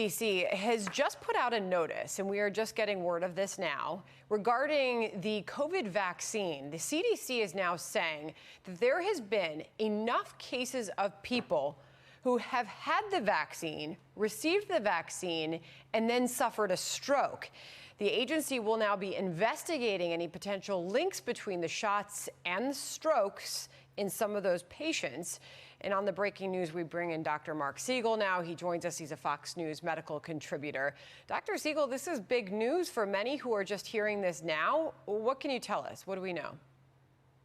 CDC has just put out a notice, and we are just getting word of this now, regarding the COVID vaccine. The CDC is now saying that there has been enough cases of people who have had the vaccine, received the vaccine, and then suffered a stroke. The agency will now be investigating any potential links between the shots and the strokes in some of those patients. And on the breaking news, we bring in Dr. Mark Siegel now. He joins us. He's a Fox News medical contributor. Dr. Siegel, this is big news for many who are just hearing this now. What can you tell us? What do we know?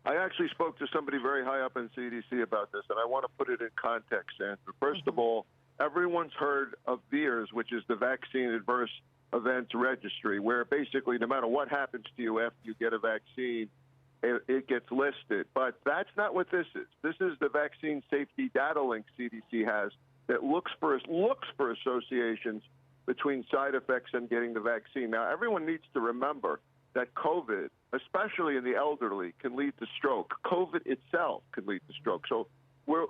I actually spoke to somebody very high up in CDC about this, and I want to put it in context, Sandra. First of all, everyone's heard of VAERS, which is the Vaccine Adverse Events Registry, where basically no matter what happens to you after you get a vaccine, it gets listed. But that's not what this is. This is the Vaccine Safety Data Link CDC has that looks for associations between side effects and getting the vaccine. Now, everyone needs to remember that COVID, especially in the elderly, can lead to stroke. COVID itself can lead to stroke. So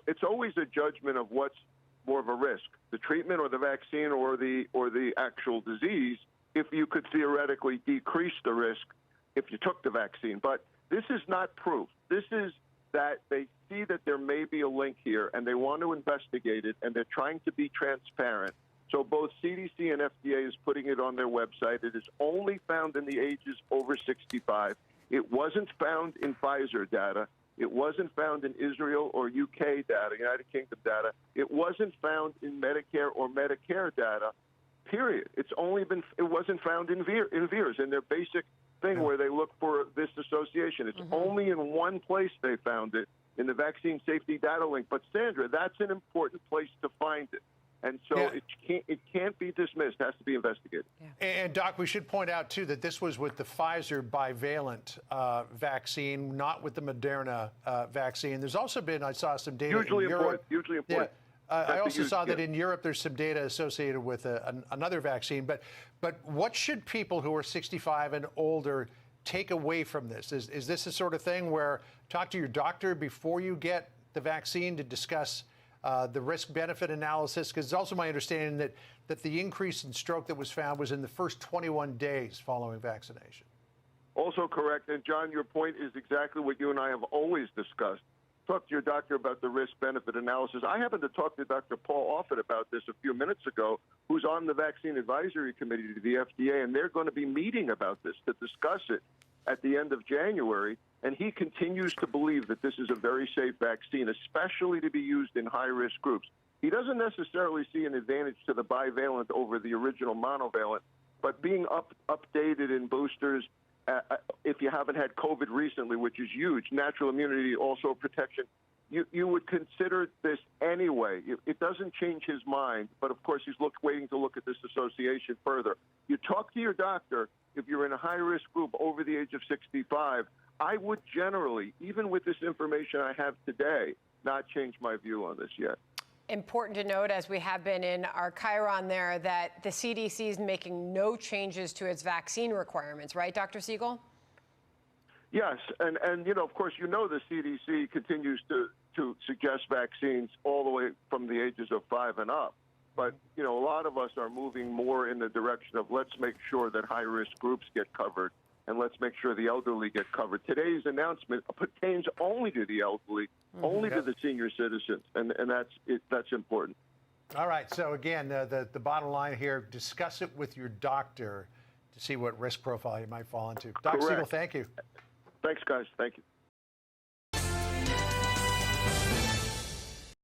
it's always a judgment of what's more of a risk, the treatment or the vaccine or the actual disease, if you could theoretically decrease the risk if you took the vaccine. But this is not proof. This is that they see that there may be a link here, and they want to investigate it, and they're trying to be transparent. So both CDC and FDA is putting it on their website. It is only found in the ages over 65. It wasn't found in Pfizer data. It wasn't found in Israel or UK data, United Kingdom data. It wasn't found in Medicare or Medicare data, period. It wasn't found in VAERS, in their basic thing where they look for this association. It's only in one place they found it, in the Vaccine Safety Data Link. But Sandra, that's an important place to find it. And so it can't be dismissed. It has to be investigated. Yeah. And, Doc, we should point out, too, that this was with the Pfizer bivalent vaccine, not with the Moderna vaccine. There's also been, I saw some data hugely in Europe. Hugely important. Yeah. I also saw that in Europe there's some data associated with another vaccine. But what should people who are 65 and older take away from this? Is this the sort of thing where talk to your doctor before you get the vaccine to discuss the risk-benefit analysis? Because it's also my understanding that the increase in stroke that was found was in the first 21 days following vaccination. Also correct. And, John, your point is exactly what you and I have always discussed. Talk to your doctor about the risk-benefit analysis. I happened to talk to Dr. Paul Offit about this a few minutes ago, who's on the Vaccine Advisory Committee to the FDA, and they're going to be meeting about this to discuss it at the end of January. And he continues to believe that this is a very safe vaccine, especially to be used in high-risk groups. He doesn't necessarily see an advantage to the bivalent over the original monovalent, but being updated in boosters, if you haven't had COVID recently, which is huge, natural immunity, also protection, you would consider this anyway. It doesn't change his mind, but of course he's waiting to look at this association further. You talk to your doctor if you're in a high-risk group over the age of 65. I would generally, even with this information I have today, not change my view on this yet. Important to note, as we have been in our Chiron there, that the CDC is making no changes to its vaccine requirements, right, Dr. Siegel? Yes, and you know, of course, the CDC continues to suggest vaccines all the way from the ages of 5 and up. But, you know, a lot of us are moving more in the direction of let's make sure that high-risk groups get covered, and let's make sure the elderly get covered. Today's announcement pertains only to the elderly, only to the senior citizens, and that's important. All right. So, again, the bottom line here, discuss it with your doctor to see what risk profile you might fall into. Dr. Siegel, thank you. Thanks, guys. Thank you.